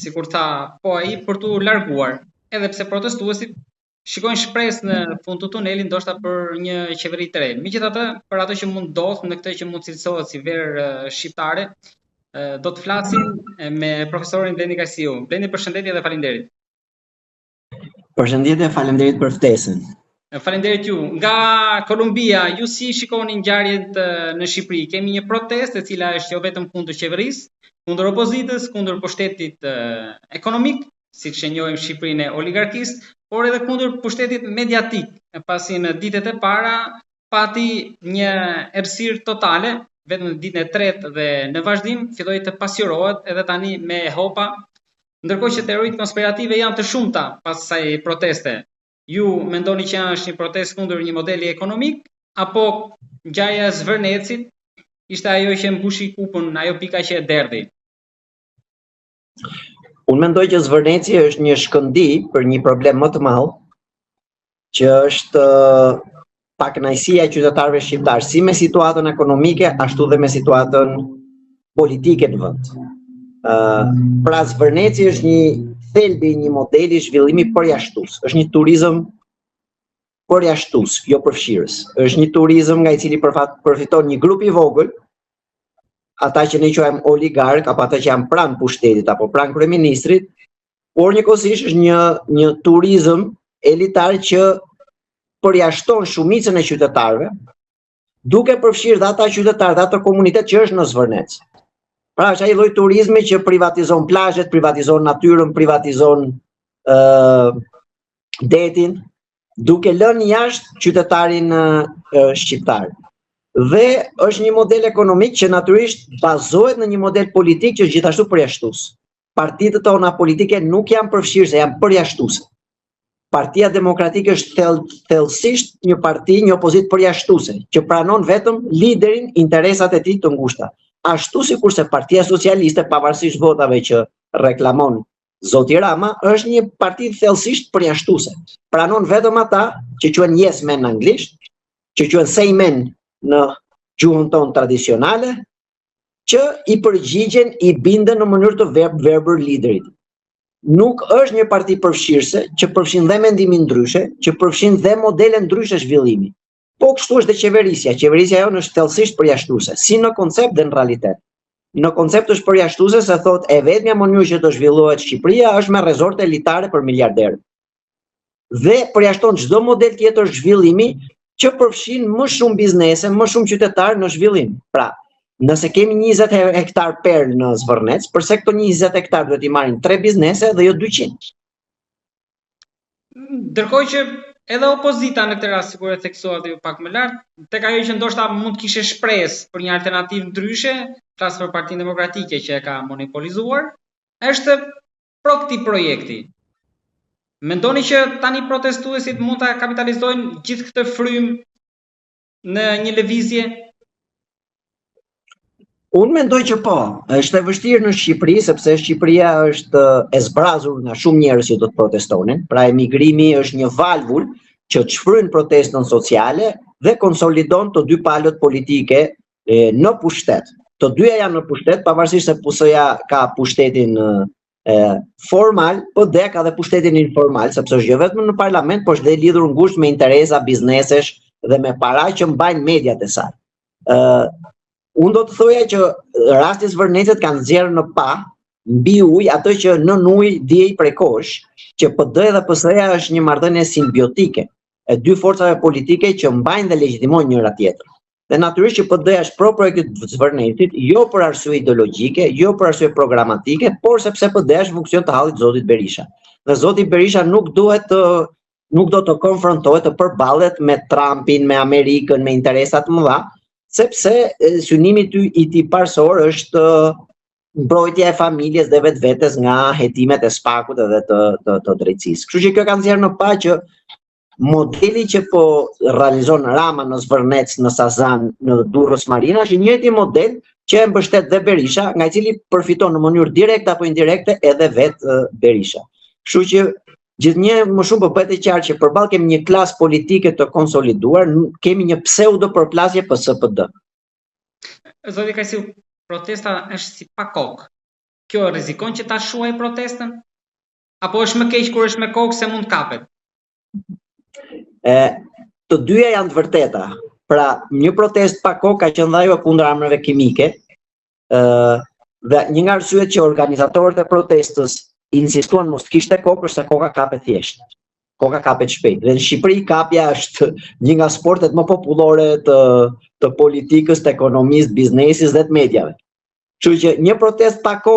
sikur tha po ai, për t'u larguar, edhe pse protestuesit shikojnë shpresë në fund të tunelit, ndoshta për një qeveri të re. Megjithatë, për ato që mund ndodh në këtë që mund cilësohet si verë shqiptare, do të flasim me profesorin Blendi Kajsiu. Blendi, përshëndetje dhe faleminderit. Përshëndetje, faleminderit për ftesën. Faleminderit ju. Nga Kolumbia, ju si shikoni ngjarjet në Shqipëri? Kemi një protestë e cila është jo vetëm kundër qeverisë, kundër opozitës, kundër pushtetit ekonomik, siç e njohim Shqipërinë e oligarkisë, por edhe kundër pushtetit mediatik, pasi në ditët e para pati një errësirë totale, vetëm në ditën e tretë dhe në vazhdim filloi të pasqyrohet edhe tani me hopa, ndërkohë që teoritë konspirative janë të shumta pas kësaj proteste. Ju mendoni që është një protestë kundër një modeli ekonomik, apo ngjarja e Zvërnecit ishte ajo që mbushi kupën, ajo pika që e derdhi? Unë mendoj që Zvërneci është një shkëndi për një problem më të madh, që është pakënaqësia e qytetarëve shqiptar, si me situatën ekonomike, ashtu dhe me situatën politike në vend. Pra Zvërneci është një thelbi i një modeli zhvillimi përjashtues. Është një turizëm përjashtues, jo përfshirës. Është një turizëm nga i cili përfiton një grup i vogël, ata që ne quajmë oligark, apo ata që janë pranë pushtetit apo pranë kryeministrit, por njëkohësisht është një turizëm elitar që përjashton shumicën e qytetarëve, duke përfshirë dhe ata qytetarë dhe ato komunitet që është në Zvërnec. Pra është ai lloj turizmi që privatizon plazhet, privatizon natyrën, privatizon detin, duke lënë jashtë qytetarin shqiptar. Dhe është një model ekonomik që natyrisht bazohet në një model politik që është gjithashtu përjashtues. Partitë tona politike nuk janë përfshirëse, janë përjashtuese. Partia Demokratike është thellësisht një parti, një opozitë përjashtuese, që pranon vetëm liderin, interesat e tij të ngushta. Ashtu sikurse Partia Socialiste, pavarësisht votave që reklamon Zoti Rama, është një parti thellësisht përjashtuese. Pranon vetëm ata që quhen yes men në anglisht, që quhen say men në gjuhën tonë tradicionale, që i përgjigjen, i binden në mënyrë të verbër liderit. Nuk është një parti përfshirëse që përfshin dhe mendimin ndryshe, që përfshin dhe modele ndryshe zhvillimi. Po kështu është dhe qeverisja. Qeverisja jonë është thellësisht përjashtuese, si në koncept dhe në realitet. Në koncept është përjashtuese se thot e vetmja mënyrë që të zhvillohet Shqipëria është me rezorte elitare për miliarderë. Dhe përjashton çdo model tjetër zhvillimi që përfshin më shumë biznese, më shumë qytetarë në zhvillim. Pra, nëse kemi 20 hektar perl në Zvërnec, përse këto 20 hektar duhet i marrin 3 biznese dhe jo 200? Ndërkohë që edhe opozita në këtë rast, sikur e theksuat ju pak më lart, tek ajo që ndoshta mund kishte shpresë për një alternativë ndryshe, flas për Partinë Demokratike që e ka monopolizuar, është pro këtij projekti. Mendoni që tani protestuesit mund ta kapitalizojnë gjithë këtë frym në një lëvizje? Unë mendoj që po. Është e vështirë në Shqipëri, sepse Shqipëria është e zbrazur nga shumë njerëz që do të protestonin. Pra emigrimi është një valvul që çfryn protestën sociale dhe konsolidon të dy palët politike në pushtet. Të dyja janë në pushtet, pavarësisht se PS-ja ka pushtetin formal, po dhe ka dhe pushtetin informal, sepse është jo vetëm në parlament, por është dhe lidhur ngushtë me interesa, biznesesh dhe me para që mbajnë mediat e saj. Unë do të thoja që rasti Zvërnecit kanë nxjerrë në pa, mbi ujë, ato që nën ujë diej prekosh, që PD dhe PS-ja është një marrëdhënie simbiotike e dy forcave politike që mbajnë dhe legjitimojnë njëra tjetrën. Dhe natyrisht që PD-ja është pro projektit Zvërnecit, jo për arsye ideologjike, jo për arsye programatike, por sepse PD-ja është funksion të hallit Zotit Berisha. Dhe Zoti Berisha nuk do të konfrontohet, të përballet me Trumpin, me Amerikën, me interesat më dha, sepse synimi i tij parsor është mbrojtja e familjes dhe vetvetes nga hetimet e spakut edhe të drejtësisë. Kështu që kjo ka nxjerrë në pa që modeli që po realizon Rama në Zvërnec, në Sazan, në Durrës Marina, është një njëjti model që e mbështet dhe Berisha, nga i cili përfiton në mënyrë direkte apo indirekte edhe vetë Berisha. Kështu që gjithnjë më shumë po bëhet e qartë që përballë kemi një klasë politike të konsoliduar, kemi një pseudo përplasje PS-PD. Zoti Kajsiu, protesta është si pa kokë. kjo rrezikon që ta shuaj protestën? Apo është më keq kur është me kokë se mund kapet? Të dyja janë të vërteta. Pra, një protestë pa kokë ka qenë ajo kundër armëve kimike. Dhe një nga arsyet që organizatorët e protestës insistuan mos të kishte kokë është se koka kapet thjesht. Koka kapet shpejt. Dhe në Shqipëri kapja është një nga sportet më popullore të politikës, të ekonomisë, biznesit dhe të mediave. Kështu që një protestë pa kokë